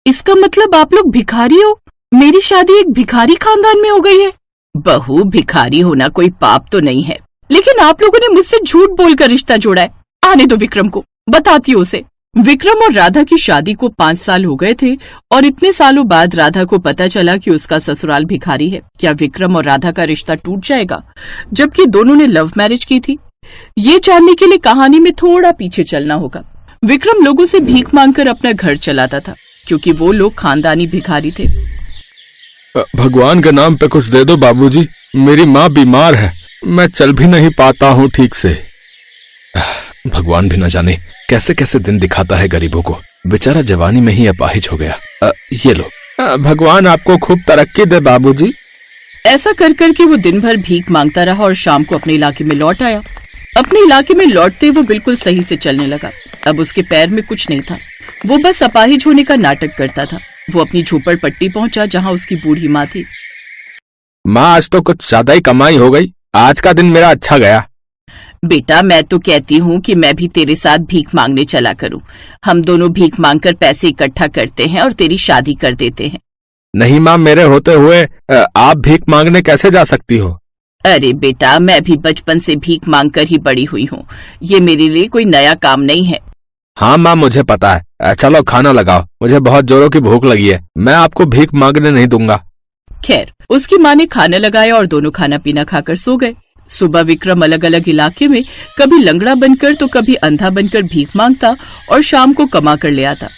इसका मतलब आप लोग भिखारी हो? मेरी शादी एक भिखारी खानदान में हो गई है? बहू, भिखारी होना कोई पाप तो नहीं है, लेकिन आप लोगों ने मुझसे झूठ बोलकर रिश्ता जोड़ा है। आने दो विक्रम को, बताती हूँ उसे। विक्रम और राधा की शादी को 5 साल हो गए थे और इतने सालों बाद राधा को पता चला कि उसका ससुराल भिखारी है। क्या विक्रम और राधा का रिश्ता टूट जाएगा, जबकि दोनों ने लव मैरिज की थी? ये जानने के लिए कहानी में थोड़ा पीछे चलना होगा। विक्रम लोगों से भीख मांगकर अपना घर चलाता था, क्योंकि वो लोग खानदानी भिखारी थे। भगवान के नाम पे कुछ दे दो बाबूजी, मेरी माँ बीमार है, मैं चल भी नहीं पाता हूँ ठीक से। भगवान भी न जाने कैसे कैसे दिन दिखाता है गरीबों को, बेचारा जवानी में ही अपाहिज हो गया। ये लो, भगवान आपको खूब तरक्की दे बाबूजी। ऐसा कर करके वो दिन भर भीख मांगता रहा और शाम को अपने इलाके में लौट आया। अपने इलाके में लौटते वो बिल्कुल सही से चलने लगा। अब उसके पैर में कुछ नहीं था, वो बस अपाहिज होने का नाटक करता था। वो अपनी झोपड़पट्टी पहुंचा जहां उसकी बूढ़ी माँ थी। माँ, आज तो कुछ ज्यादा ही कमाई हो गई, आज का दिन मेरा अच्छा गया। बेटा, मैं तो कहती हूँ कि मैं भी तेरे साथ भीख मांगने चला करूँ। हम दोनों भीख मांगकर पैसे इकट्ठा करते हैं और तेरी शादी कर देते हैं। नहीं माँ, मेरे होते हुए आप भीख मांगने कैसे जा सकती हो? अरे बेटा, मैं भी बचपन से भीख मांगकर ही बड़ी हुई हूँ, ये मेरे लिए कोई नया काम नहीं है। हाँ माँ, मुझे पता है। चलो खाना लगाओ, मुझे बहुत जोरों की भूख लगी है, मैं आपको भीख मांगने नहीं दूंगा। खैर, उसकी माँ ने खाना लगाया और दोनों खाना पीना खाकर सो गए। सुबह विक्रम अलग अलग इलाके में कभी लंगड़ा बनकर तो कभी अंधा बनकर भीख मांगता और शाम को कमा कर ले आता।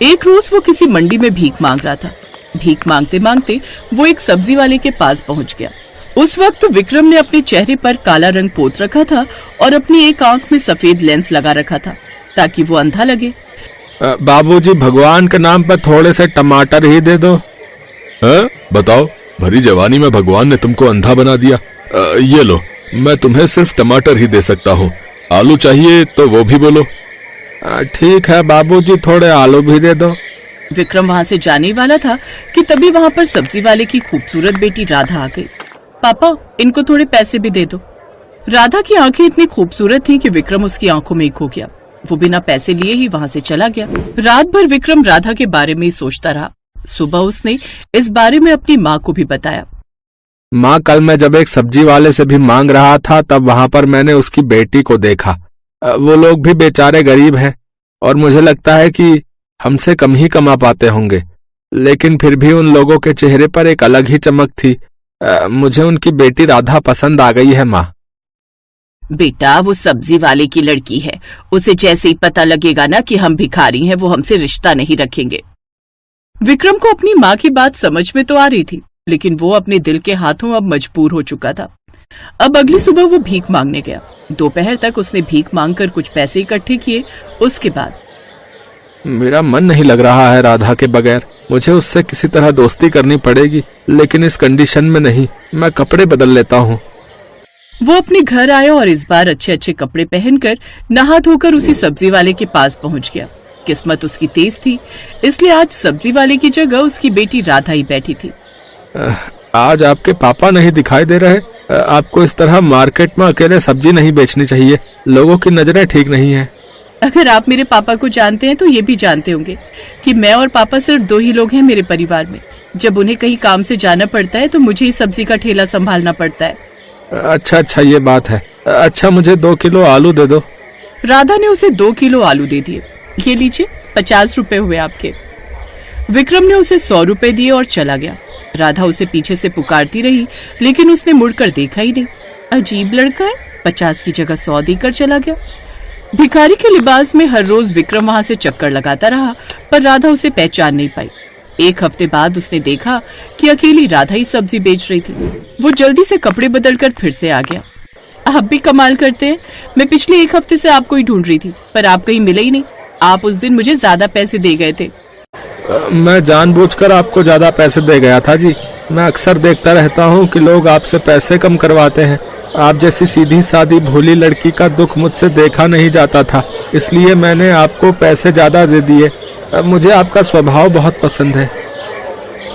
एक रोज वो किसी मंडी में भीख मांग रहा था। भीख मांगते मांगते वो एक सब्जी वाले के पास पहुंच गया। उस वक्त विक्रम ने अपने चेहरे पर काला रंग पोत रखा था और अपनी एक आंख में सफेद लेंस लगा रखा था ताकि वो अंधा लगे। बाबूजी, भगवान के नाम पर थोड़े से टमाटर ही दे दो। बताओ, भरी जवानी में भगवान ने तुमको अंधा बना दिया। ये लो, मैं तुम्हें सिर्फ टमाटर ही दे सकता हूँ, आलू चाहिए तो वो भी बोलो। ठीक है बाबूजी, थोड़े आलू भी दे दो। विक्रम वहाँ से जाने वाला था कि तभी वहाँ पर सब्जी वाले की खूबसूरत बेटी राधा आ गई। पापा, इनको थोड़े पैसे भी दे दो। राधा की आंखें इतनी खूबसूरत थी कि विक्रम उसकी आंखों में एक हो गया। वो बिना पैसे लिए ही वहाँ से चला गया। रात भर विक्रम राधा के बारे में ही सोचता रहा। सुबह उसने इस बारे में अपनी माँ को भी बताया। माँ, कल मैं जब एक सब्जी वाले से भी मांग रहा था तब वहां पर मैंने उसकी बेटी को देखा। वो लोग भी बेचारे गरीब हैं और मुझे लगता है कि हमसे कम ही कमा पाते होंगे, लेकिन फिर भी उन लोगों के चेहरे पर एक अलग ही चमक थी। मुझे उनकी बेटी राधा पसंद आ गई है माँ। बेटा, वो सब्जी वाले की लड़की है, उसे जैसे ही पता लगेगा ना कि हम भिखारी हैं, वो हमसे रिश्ता नहीं रखेंगे। विक्रम को अपनी माँ की बात समझ में तो आ रही थी, लेकिन वो अपने दिल के हाथों अब मजबूर हो चुका था। अब अगली सुबह वो भीख मांगने गया। दोपहर तक उसने भीख मांगकर कुछ पैसे इकट्ठे किए। उसके बाद, मेरा मन नहीं लग रहा है राधा के बगैर, मुझे उससे किसी तरह दोस्ती करनी पड़ेगी, लेकिन इस कंडीशन में नहीं। मैं कपड़े बदल लेता हूँ। वो अपने घर आया और इस बार अच्छे अच्छे कपड़े पहनकर नहा धोकर उसी सब्जी वाले के पास पहुंच गया। किस्मत उसकी तेज थी, इसलिए आज सब्जी वाले की जगह उसकी बेटी राधा ही बैठी थी। आज आपके पापा नहीं दिखाई दे रहे। आपको इस तरह मार्केट में अकेले सब्जी नहीं बेचनी चाहिए, लोगों की नजरें ठीक नहीं है। अगर आप मेरे पापा को जानते हैं तो ये भी जानते होंगे कि मैं और पापा सिर्फ 2 ही लोग हैं मेरे परिवार में। जब उन्हें कहीं काम से जाना पड़ता है तो मुझे ही सब्जी का ठेला संभालना पड़ता है। अच्छा, ये बात है। अच्छा, मुझे 2 किलो आलू दे दो। राधा ने उसे 2 किलो आलू दे दिए। ये लीजिए, 50 रुपए हुए आपके। विक्रम ने उसे 100 रुपए दिए और चला गया। राधा उसे पीछे से पुकारती रही, लेकिन उसने मुड़कर देखा ही नहीं। अजीब लड़का है, 50 की जगह 100 देकर चला गया। भिखारी के लिबास में हर रोज विक्रम वहां से चक्कर लगाता रहा, पर राधा उसे पहचान नहीं पाई। 1 हफ्ते बाद उसने देखा कि अकेली राधा ही सब्जी बेच रही थी। वो जल्दी से कपड़े बदलकर फिर से आ गया। आप भी कमाल करते हैं, मैं पिछले 1 हफ्ते से आपको ही ढूंढ रही थी, पर आप कहीं मिले ही नहीं। आप उस दिन मुझे ज्यादा पैसे दे गए थे। मैं जानबूझकर आपको ज्यादा पैसे दे गया था जी। मैं अक्सर देखता रहता हूँ कि लोग आपसे पैसे कम करवाते हैं। आप जैसी सीधी सादी भोली लड़की का दुख मुझसे देखा नहीं जाता था, इसलिए मैंने आपको पैसे ज्यादा दे दिए। मुझे आपका स्वभाव बहुत पसंद है।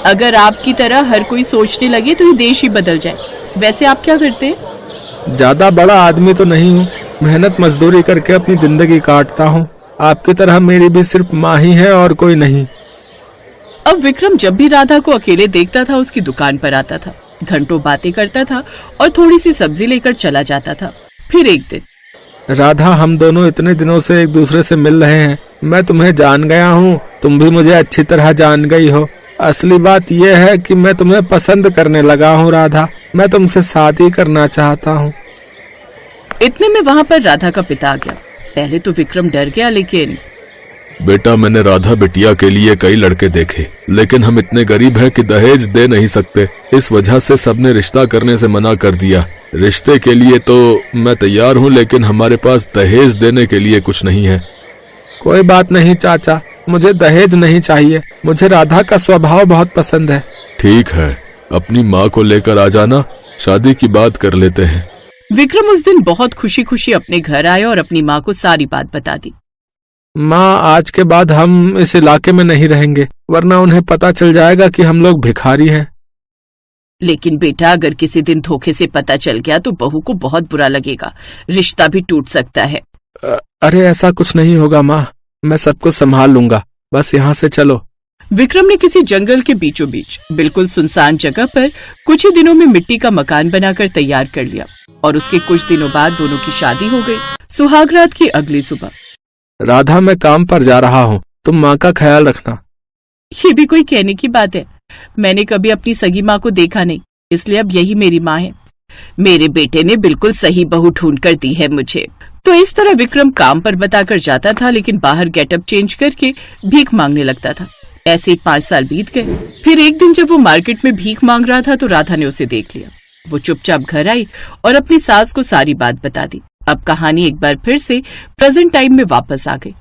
अगर आपकी तरह हर कोई सोचने लगे तो ये देश ही बदल जाए। वैसे आप क्या करते हैं? ज्यादा बड़ा आदमी तो नहीं हूँ, मेहनत मजदूरी करके अपनी जिंदगी काटता हूँ। आपकी तरह मेरी भी सिर्फ माँ ही है और कोई नहीं। अब विक्रम जब भी राधा को अकेले देखता था उसकी दुकान पर आता था, घंटों बातें करता था और थोड़ी सी सब्जी लेकर चला जाता था। फिर एक दिन, राधा, हम दोनों इतने दिनों से एक दूसरे से मिल रहे हैं। मैं तुम्हें जान गया हूँ, तुम भी मुझे अच्छी तरह जान गई हो। असली बात यह है कि मैं तुम्हें पसंद करने लगा हूँ राधा। मैं तुमसे शादी करना चाहता हूँ। इतने में वहाँ पर राधा का पिता आ गया। पहले तो विक्रम डर गया, लेकिन बेटा, मैंने राधा बिटिया के लिए कई लड़के देखे, लेकिन हम इतने गरीब हैं कि दहेज दे नहीं सकते। इस वजह से सबने रिश्ता करने से मना कर दिया। रिश्ते के लिए तो मैं तैयार हूँ, लेकिन हमारे पास दहेज देने के लिए कुछ नहीं है। कोई बात नहीं चाचा, मुझे दहेज नहीं चाहिए। मुझे राधा का स्वभाव बहुत पसंद है। ठीक है, अपनी माँ को लेकर आ जाना, शादी की बात कर लेते हैं। विक्रम उस दिन बहुत खुशी खुशी अपने घर आया और अपनी माँ को सारी बात बता दी। माँ, आज के बाद हम इस इलाके में नहीं रहेंगे, वरना उन्हें पता चल जाएगा कि हम लोग भिखारी हैं। लेकिन बेटा, अगर किसी दिन धोखे से पता चल गया तो बहू को बहुत बुरा लगेगा, रिश्ता भी टूट सकता है। अरे ऐसा कुछ नहीं होगा माँ, मैं सब कुछ संभाल लूंगा, बस यहाँ से चलो। विक्रम ने किसी जंगल के बीचों बीच बिल्कुल सुनसान जगह पर कुछ ही दिनों में मिट्टी का मकान बनाकर तैयार कर लिया और उसके कुछ दिनों बाद दोनों की शादी हो गई। सुहागरात की अगली सुबह, राधा, मैं काम पर जा रहा हूँ, तुम माँ का ख्याल रखना। ये भी कोई कहने की बात है? मैंने कभी अपनी सगी माँ को देखा नहीं, इसलिए अब यही मेरी माँ है। मेरे बेटे ने बिल्कुल सही बहू ढूंढ कर दी है मुझे। तो इस तरह विक्रम काम पर बताकर जाता था, लेकिन बाहर गेटअप चेंज करके भीख मांगने लगता था। ऐसे ही 5 साल बीत गए। फिर एक दिन जब वो मार्केट में भीख मांग रहा था तो राधा ने उसे देख लिया। वो चुपचाप घर आई और अपनी सास को सारी बात बता दी। अब कहानी एक बार फिर से प्रेजेंट टाइम में वापस आ गई।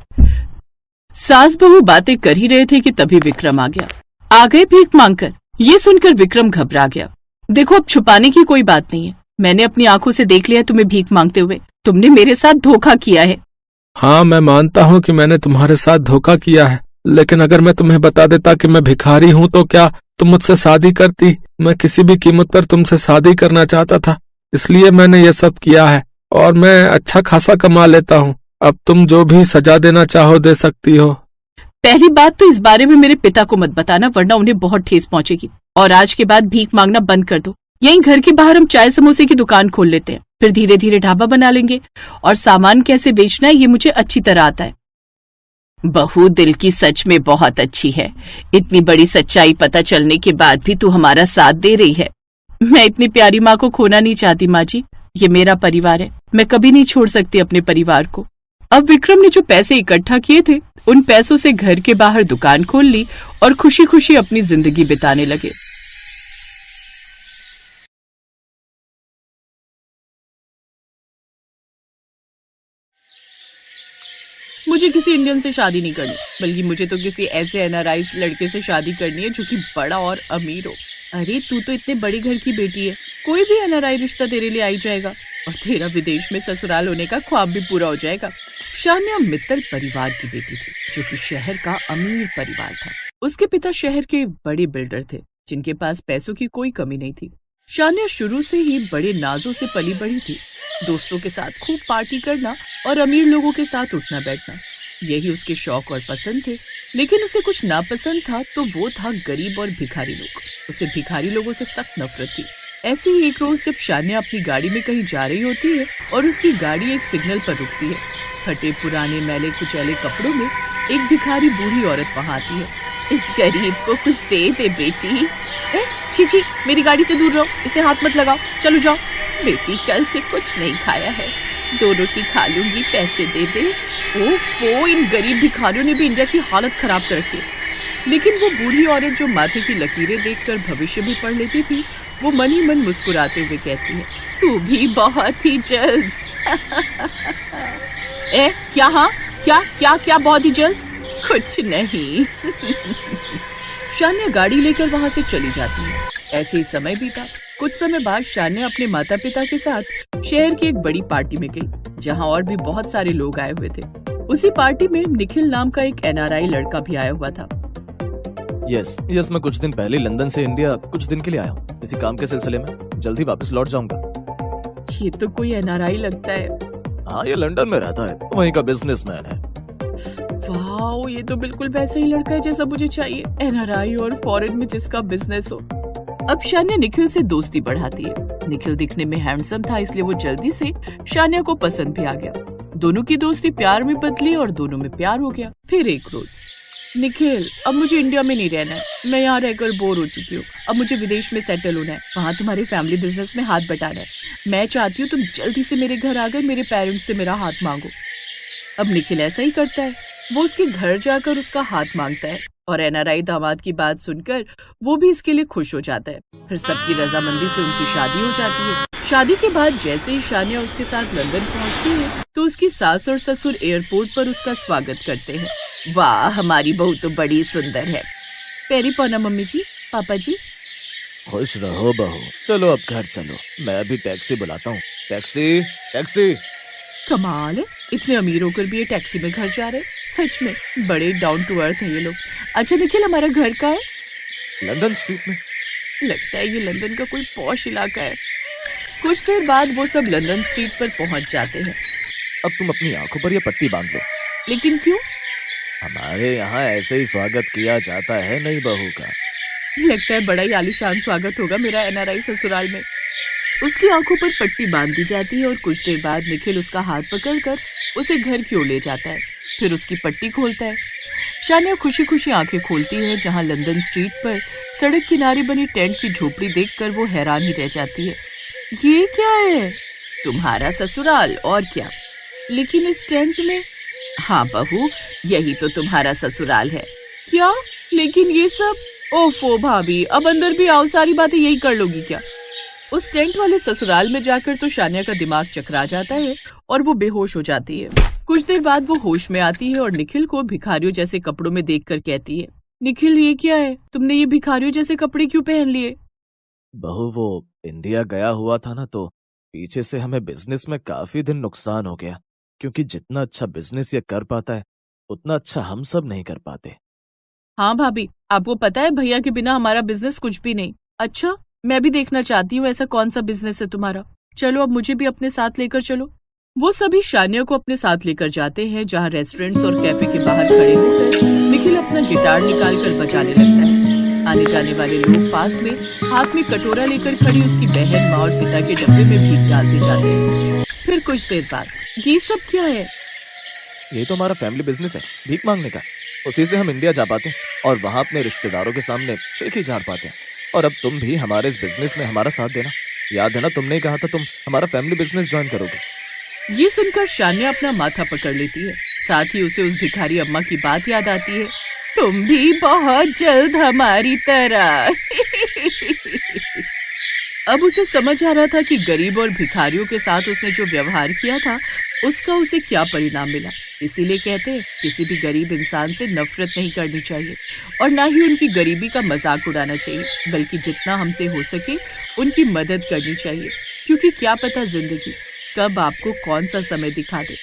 सास बहू बातें कर ही रहे थे कि तभी विक्रम आ गया। आ गए भीख मांगकर? ये सुनकर विक्रम घबरा गया। देखो, अब छुपाने की कोई बात नहीं है, मैंने अपनी आंखों से देख लिया तुम्हें भीख मांगते हुए। तुमने मेरे साथ धोखा किया है। हाँ, मैं मानता हूँ कि मैंने तुम्हारे साथ धोखा किया है, लेकिन अगर मैं तुम्हें बता देता कि मैं भिखारी हूँ तो क्या तुम मुझसे शादी करती? मैं किसी भी कीमत पर तुमसे शादी करना चाहता था, इसलिए मैंने ये सब किया है और मैं अच्छा खासा कमा लेता हूँ। अब तुम जो भी सजा देना चाहो दे सकती हो। पहली बात तो इस बारे में मेरे पिता को मत बताना, वरना उन्हें बहुत ठेस पहुंचेगी। और आज के बाद भीख मांगना बंद कर दो। यहीं घर के बाहर हम चाय समोसे की दुकान खोल लेते हैं, फिर धीरे धीरे ढाबा बना लेंगे। और सामान कैसे बेचना है ये मुझे अच्छी तरह आता है। बहू दिल की सच में बहुत अच्छी है। इतनी बड़ी सच्चाई पता चलने के बाद भी तू हमारा साथ दे रही है। मैं इतनी प्यारी माँ को खोना नहीं चाहती माँ जी। ये मेरा परिवार है, मैं कभी नहीं छोड़ सकती अपने परिवार को। अब विक्रम ने जो पैसे इकट्ठा किए थे उन पैसों से घर के बाहर दुकान खोल ली और खुशी खुशी अपनी जिंदगी बिताने लगे। मुझे किसी इंडियन से शादी नहीं करनी, बल्कि मुझे तो किसी ऐसे एनआरआई लड़के से शादी करनी है जो कि बड़ा और अमीर हो। अरे तू तो इतने बड़े घर की बेटी है, कोई भी एनआरआई रिश्ता तेरे लिए आई जाएगा और तेरा विदेश में ससुराल होने का ख्वाब भी पूरा हो जाएगा। शान्या मित्तल परिवार की बेटी थी, जो कि शहर का अमीर परिवार था। उसके पिता शहर के बड़े बिल्डर थे, जिनके पास पैसों की कोई कमी नहीं थी। शान्या शुरू से ही बड़े नाजों से पली बड़ी थी। दोस्तों के साथ खूब पार्टी करना और अमीर लोगों के साथ उठना बैठना, यही उसके शौक और पसंद थे। लेकिन उसे कुछ नापसंद था, तो वो था गरीब और भिखारी लोग। उसे भिखारी लोगों से सख्त नफरत थी। ऐसे ही एक रोज जब शान्या अपनी गाड़ी में कहीं जा रही होती है और उसकी गाड़ी एक सिग्नल पर रुकती है, फटे पुराने मैले कुचैले कपड़ों में एक भिखारी बूढ़ी औरत वहाँ आती है। इस गरीब को कुछ दे दे बेटी। छी, मेरी गाड़ी से दूर रहो, इसे हाथ मत लगाओ, चलो जाओ। बेटी कल से कुछ नहीं खाया है, 2 रोटी खा लूंगी, पैसे दे दे। ओफो, इन गरीब भिखारियों ने भी इंडिया की हालत खराब कर रखी। लेकिन वो बूढ़ी औरत जो माथे की लकीरें देखकर भविष्य भी पढ़ लेती थी, वो मन ही मन मुस्कुराते हुए कहती है, तू भी बहुत ही जल्द। क्या? हाँ, क्या बहुत ही जल्द? कुछ नहीं। शान्या गाड़ी लेकर वहाँ से चली जाती है। ऐसे ही समय बीता। कुछ समय बाद शान्या अपने माता पिता के साथ शहर की एक बड़ी पार्टी में गई, जहाँ और भी बहुत सारे लोग आए हुए थे। उसी पार्टी में निखिल नाम का एक एनआरआई लड़का भी आया हुआ था। यस, मैं कुछ दिन पहले लंदन से इंडिया कुछ दिन के लिए आया हूँ, इसी काम के सिलसिले में। जल्दी वापस लौट जाऊंगा। ये तो कोई एनआरआई लगता है। हाँ, ये लंदन में रहता है, वहीं का बिजनेसमैन है। वाह, वाओ, ये तो बिल्कुल वैसा ही लड़का है जैसा मुझे चाहिए, NRI और फॉरेन में जिसका बिजनेस हो। अब शान्या निखिल से दोस्ती बढ़ाती है। निखिल दिखने में हैंडसम था, इसलिए वो जल्दी से शान्या को पसंद भी आ गया। दोनों की दोस्ती प्यार में बदली और दोनों में प्यार हो गया। फिर एक रोज, निखिल अब मुझे इंडिया में नहीं रहना है, मैं यहाँ रहकर बोर हो चुकी हूँ, अब मुझे विदेश में सेटल होना है, वहाँ तुम्हारे फैमिली बिजनेस में हाथ बटाना है, मैं चाहती हूँ तुम जल्दी से मेरे घर आकर मेरे पेरेंट्स से मेरा हाथ मांगो। अब निखिल ऐसा ही करता है, वो उसके घर जाकर उसका हाथ मांगता है और NRI दामाद की बात सुनकर वो भी इसके लिए खुश हो जाता है। फिर सबकी रजामंदी से उनकी शादी हो जाती है। शादी के बाद जैसे ही शान्या उसके साथ लंदन पहुंचती है तो उसकी सास और ससुर एयरपोर्ट पर उसका स्वागत करते हैं। वाह, हमारी बहू तो बड़ी सुंदर है। पैरी पौना मम्मी जी, पापा जी। खुश रहो बहू, चलो अब घर चलो, मैं अभी टैक्सी बुलाता हूँ। Taxi taxi. कमाल है, इतने अमीर होकर भी ये टैक्सी में घर जा रहे हैं। सच में बड़े डाउन टू अर्थ हैं ये लोग। अच्छा निखिल, हमारा घर कहाँ है? लंदन स्ट्रीट में। लगता है ये लंदन का कोई पॉश इलाका है। कुछ देर बाद वो सब लंदन स्ट्रीट पर पहुंच जाते हैं। अब तुम अपनी आंखों पर ये पट्टी बांध लो। लेकिन क्यों? हमारे यहाँ ऐसे ही स्वागत किया जाता है नई बहू का। लगता है बड़ा ही आलीशान स्वागत होगा मेरा NRI ससुराल में। उसकी आंखों पर पट्टी बांध दी जाती है और कुछ देर बाद निखिल उसका हाथ पकड़कर उसे घर की ओर ले जाता है। फिर उसकी पट्टी खोलता है। शान्या खुशी खुशी आंखें खोलती है, जहां लंदन स्ट्रीट पर सड़क किनारे बनी टेंट की झोपड़ी देखकर वो हैरान ही रह जाती है। ये क्या है? तुम्हारा ससुराल, और क्या। लेकिन इस टेंट में? हाँ बहू, यही तो तुम्हारा ससुराल है। क्या? लेकिन ये सब? ओफो भाभी, अब अंदर भी आओ, सारी बातें यही कर लोगी क्या? उस टेंट वाले ससुराल में जाकर तो शान्या का दिमाग चकरा जाता है और वो बेहोश हो जाती है। कुछ देर बाद वो होश में आती है और निखिल को भिखारियों जैसे कपड़ों में देखकर कहती है, निखिल ये क्या है? तुमने ये भिखारियों जैसे कपड़े क्यों पहन लिए? बहू वो इंडिया गया हुआ था ना, तो पीछे से हमें बिजनेस में काफी दिन नुकसान हो गया, क्योंकि जितना अच्छा बिजनेस ये कर पाता है उतना अच्छा हम सब नहीं कर पाते। हाँ भाभी, आपको पता है भैया के बिना हमारा बिजनेस कुछ भी नहीं। अच्छा, मैं भी देखना चाहती हूँ ऐसा कौन सा बिजनेस है तुम्हारा। चलो अब मुझे भी अपने साथ लेकर चलो। वो सभी शान्या को अपने साथ लेकर जाते हैं, जहाँ रेस्टोरेंट्स और कैफे के बाहर खड़े होकर निखिल अपना गिटार निकालकर बजाने लगता है। आने जाने वाले लोग पास में हाथ में कटोरा लेकर खड़ी उसकी बहन, माँ और पिता के डब्बे में भीख डालते जाते हैं। फिर कुछ देर बाद, ये सब क्या है? ये तो हमारा फैमिली बिजनेस है, भीख मांगने का। उसी से हम इंडिया जा पाते हैं और वहाँ अपने रिश्तेदारों के सामने शेखी झाड़ पाते हैं। और अब तुम भी हमारे इस बिजनेस में हमारा साथ देना। याद है ना, तुमने कहा था तुम हमारा फैमिली बिजनेस ज्वाइन करोगे। ये सुनकर शान्या अपना माथा पकड़ लेती है। साथ ही उसे उस भिखारी अम्मा की बात याद आती है, तुम भी बहुत जल्द हमारी तरह। अब उसे समझ आ रहा था कि गरीब और भिखारियों के साथ उसने जो व्यवहार किया था उसका उसे क्या परिणाम मिला। इसीलिए कहते हैं किसी भी गरीब इंसान से नफरत नहीं करनी चाहिए और ना ही उनकी गरीबी का मजाक उड़ाना चाहिए, बल्कि जितना हमसे हो सके उनकी मदद करनी चाहिए, क्योंकि क्या पता जिंदगी कब आपको कौन सा समय दिखा दे।